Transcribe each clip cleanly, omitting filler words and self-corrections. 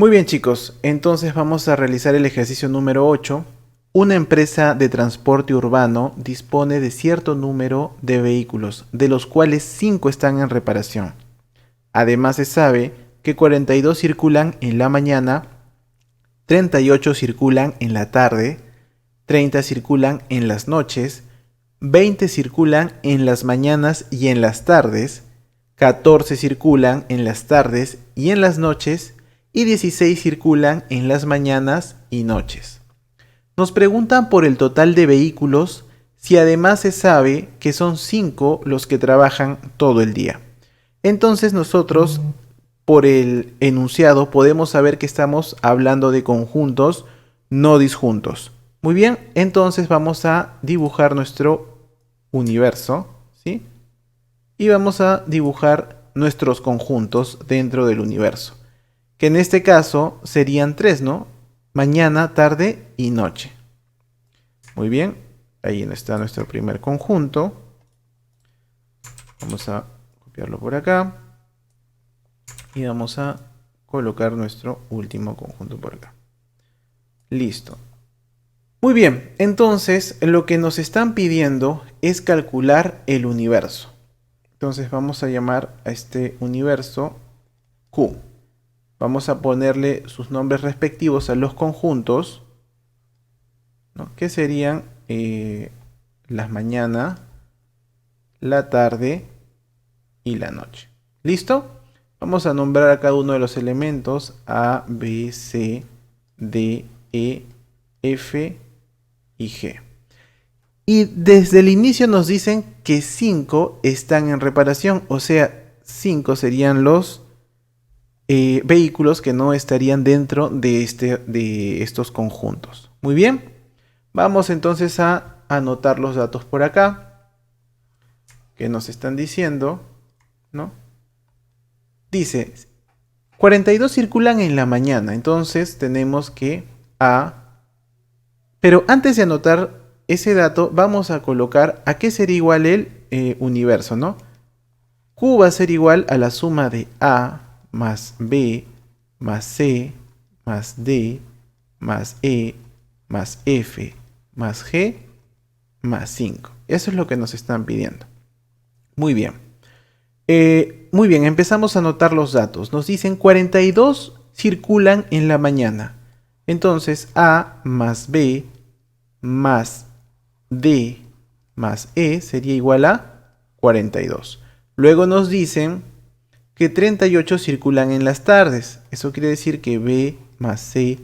Muy bien, chicos, entonces vamos a realizar el ejercicio número 8. Una empresa de transporte urbano dispone de cierto número de vehículos, de los cuales 5 están en reparación. Además se sabe que 42 circulan en la mañana, 38 circulan en la tarde, 30 circulan en las noches, 20 circulan en las mañanas y en las tardes, 14 circulan en las tardes y en las noches y 16 circulan en las mañanas y noches. Nos preguntan por el total de vehículos si además se sabe que son 5 los que trabajan todo el día. Entonces nosotros por el enunciado podemos saber que estamos hablando de conjuntos, no disjuntos. Muy bien, entonces vamos a dibujar nuestro universo, ¿sí? Y vamos a dibujar nuestros conjuntos dentro del universo, que en este caso serían 3, ¿no? Mañana, tarde y noche. Muy bien, ahí está nuestro primer conjunto. Vamos a copiarlo por acá. Y vamos a colocar nuestro último conjunto por acá. Listo. Muy bien, entonces lo que nos están pidiendo es calcular el universo. Entonces vamos a llamar a este universo Q. Vamos a ponerle sus nombres respectivos a los conjuntos, ¿no? Que serían las mañana, la tarde y la noche. ¿Listo? Vamos a nombrar a cada uno de los elementos A, B, C, D, E, F y G. Y desde el inicio nos dicen que 5 están en reparación, o sea, 5 serían los vehículos que no estarían dentro de estos conjuntos. Muy bien, vamos entonces a anotar los datos por acá que nos están diciendo, ¿no? Dice, 42 circulan en la mañana, entonces tenemos que A. Pero antes de anotar ese dato, vamos a colocar a qué sería igual el universo, ¿no? Q va a ser igual a la suma de A más B más C más D más E más F más G más 5. Eso es lo que nos están pidiendo. Muy bien. Muy bien, empezamos a anotar los datos. Nos dicen 42 circulan en la mañana. Entonces A más B más D más E sería igual a 42. Luego nos dicen que 38 circulan en las tardes. Eso quiere decir que B más C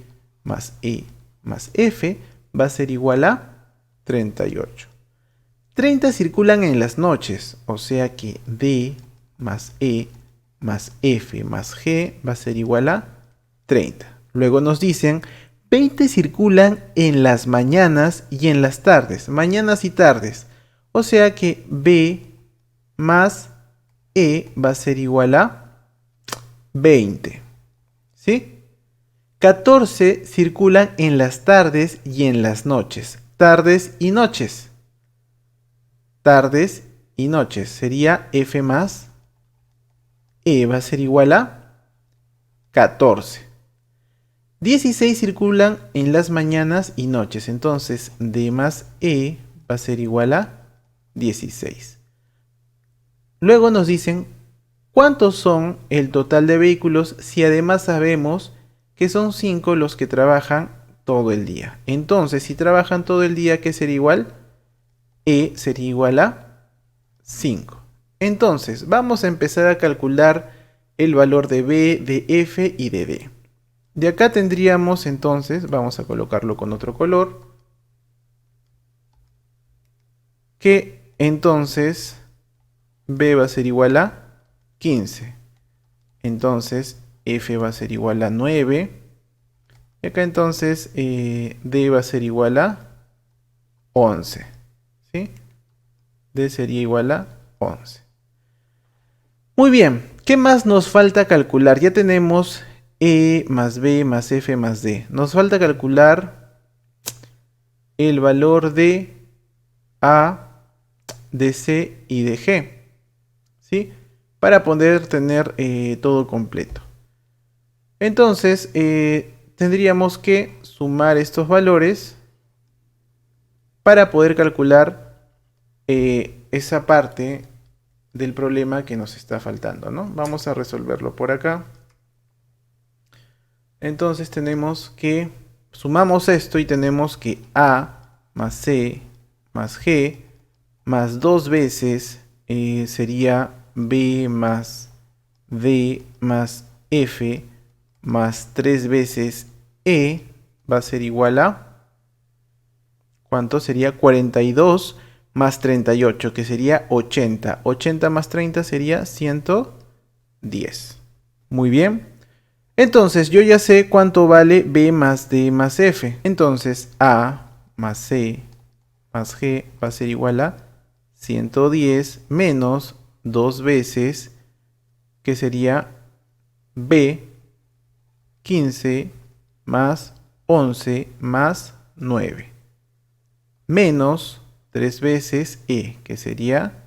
más E más F va a ser igual a 38. 30 circulan en las noches, o sea que D más E más F más G va a ser igual a 30. Luego nos dicen 20 circulan en las mañanas y en las tardes, mañanas y tardes, o sea que B más E va a ser igual a 20. ¿Sí? 14 circulan en las tardes y en las noches, tardes y noches. Tardes y noches sería F más E va a ser igual a 14. 16 circulan en las mañanas y noches, entonces D más E va a ser igual a 16. Luego nos dicen cuántos son el total de vehículos si además sabemos que son 5 los que trabajan todo el día. Entonces, si trabajan todo el día, ¿qué sería igual? E sería igual a 5. Entonces, vamos a empezar a calcular el valor de B, de F y de D. De acá tendríamos entonces, vamos a colocarlo con otro color, que entonces B va a ser igual a 15. Entonces F va a ser igual a 9. Y acá entonces D va a ser igual a 11. ¿Sí? D sería igual a 11. Muy bien, ¿qué más nos falta calcular? Ya tenemos E más B más F más D. Nos falta calcular el valor de A, de C y de G, ¿sí? Para poder tener todo completo. Entonces, tendríamos que sumar estos valores para poder calcular esa parte del problema que nos está faltando, ¿no? Vamos a resolverlo por acá. Entonces tenemos que, sumamos esto y tenemos que A más C más G más 2 veces sería B más D más F más 3 veces E va a ser igual a, ¿cuánto? Sería 42 más 38, que sería 80. 80 más 30 sería 110. Muy bien. Entonces yo ya sé cuánto vale B más D más F. Entonces A más C más G va a ser igual a 110 menos 2 veces, que sería B 15 más 11 más 9. Menos 3 veces E, que sería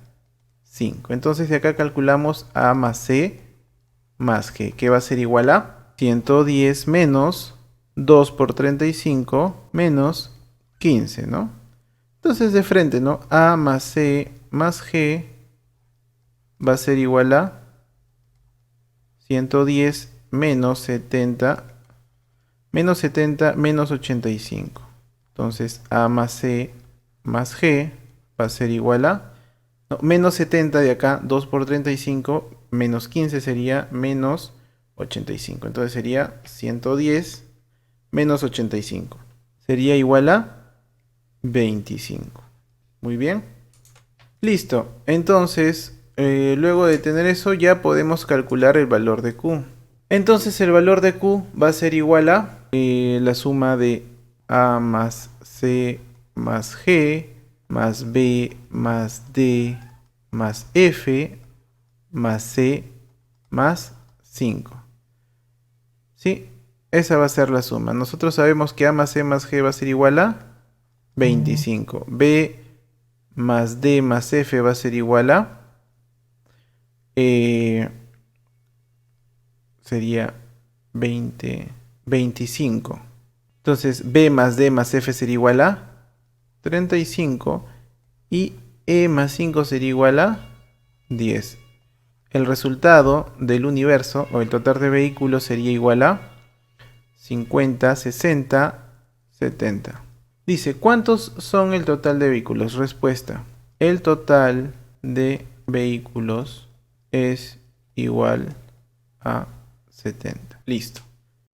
5. Entonces de acá calculamos A más C más G, que va a ser igual a 110 menos 2 por 35 menos 15, ¿no? Entonces de frente, ¿no? A más C más G va a ser igual a 110 menos 70 menos 85. Entonces A más C más G va a ser igual a, no, menos 70 de acá, 2 por 35, menos 15 sería menos 85. Entonces sería 110 menos 85. Sería igual a 25. Muy bien. Listo. Entonces, luego de tener eso, ya podemos calcular el valor de Q. Entonces el valor de Q va a ser igual a la suma de A más C más G más B más D más F más C más 5. ¿Sí? Esa va a ser la suma. Nosotros sabemos que A más C más G va a ser igual a 25. B más D más F va a ser igual a... sería 25. Entonces B más D más F sería igual a 35 y E más 5 sería igual a 10. El resultado del universo o el total de vehículos sería igual a 50, 60, 70. Dice, ¿cuántos son el total de vehículos? Respuesta. El total de vehículos es igual a 70. Listo.